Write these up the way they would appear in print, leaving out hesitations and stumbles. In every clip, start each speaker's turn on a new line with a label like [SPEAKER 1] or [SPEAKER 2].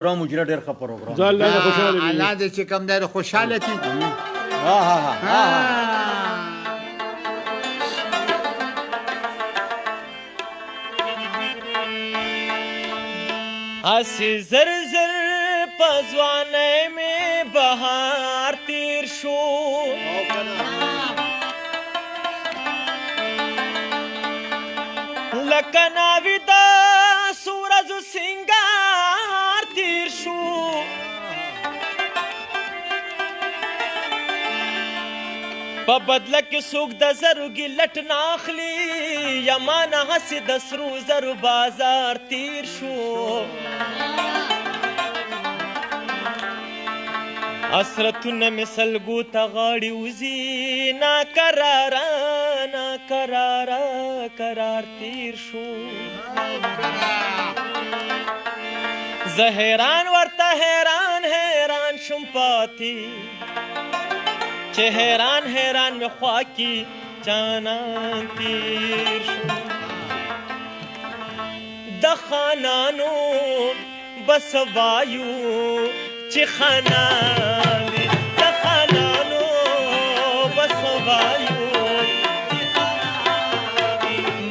[SPEAKER 1] پروګرام مجره ډېر ښه پروګرام
[SPEAKER 2] زه الله دې خوشاله وي.
[SPEAKER 3] الله دې چې کوم دی خوشحاله کړي.
[SPEAKER 4] اسی زر زر پزوانه میں بہار تیر شو لکناوی دا سورج سنگار تیر شو په بدله کې څوک د زرو ګلټ ناخلي یمانه هسې د سرو زرو بازار تیر شو حسرتونه مې سلګو ته غاړې وځي ناقراره ناقراره قرار تیر شو زه حیران ورته حیران حیران شم پاتې چې حیران حیران مې خوا کې جانان تیر شو د خانانو بس وایو چې خانان دي د خانانو بس وایو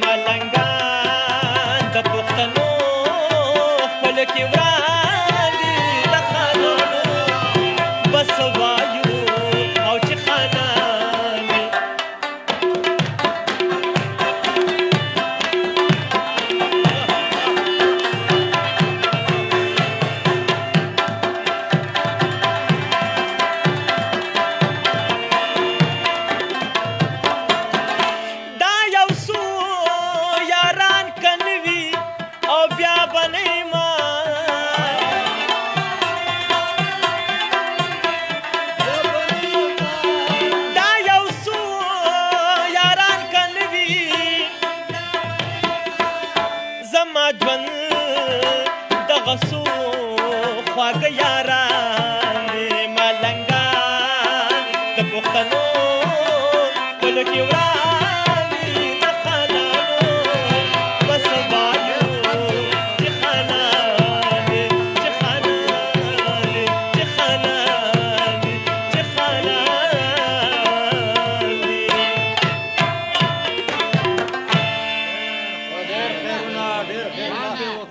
[SPEAKER 4] ملنګان د پښتنو خپل کې وران دي د خانانو بس وایو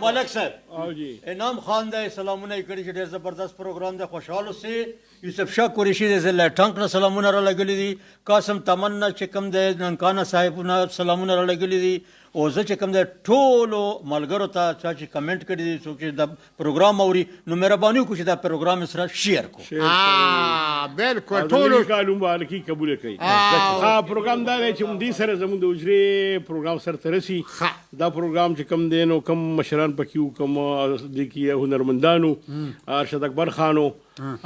[SPEAKER 1] ملک صاحب انعام خان دی سلامونه یې کړي چې ډېر زبردست پروګرام دی خوشحاله اوسئ یوسف شاه قریشي دی ضلع ټانک نه سلامونه رالګلي دي قاسم تمنا چې کوم دی ننکانه صاحب نه سلامونه رالګلي دي او زه چې کوم دی ټولو ملګرو ته چا چې کمنټ کړي دي څوک چې د پروګرام اوري نو مهرباني وکړو چې دا پروګرام سره شیر کړو
[SPEAKER 3] بالکل
[SPEAKER 2] ټولو کالو مبارکي قبول کړئ پروګرام دا دی چې دې سره زموږ د اجرې پروګرام سره ترسي دا پروګرام چې کوم دی نو کم مشران پکې وو کوم د کې هنرمندانو ارشد اکبر خانو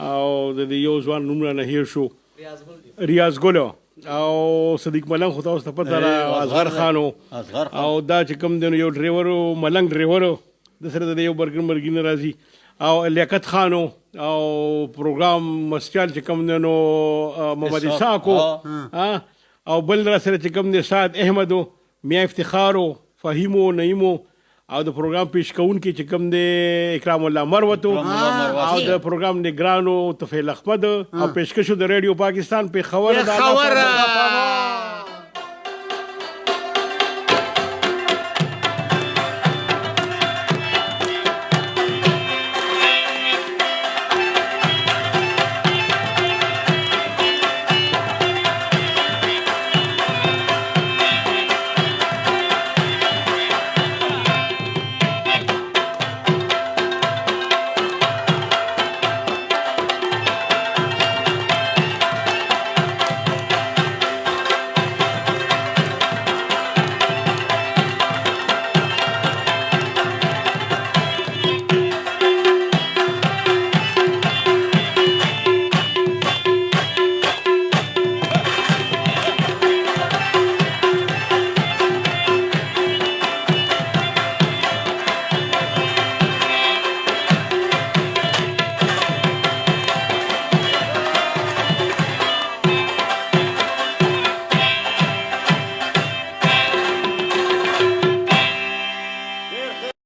[SPEAKER 2] او د یو ځوان نوم نه هیر شو ریاض ګل او صدیق ملنګ خو تاسو ته پته ده اصغر خانو او دا چې کوم دی یو ډرایور ملنګ ډرایور د سره د یو برګر مرګین راځي او لیاقت خانو او پروګرام مسچال چې کوم دی نو محمد اساکو او بل را سره چې کوم دی سعد احمدو میا افتخارو فهیمو نعیمو او د پروګرام پیش کوونکي چې کوم دی اکرام الله مروتو او د پروګرام نگرانو طفیل احمد او پیشکشو د ریډیو پاکستان په خبره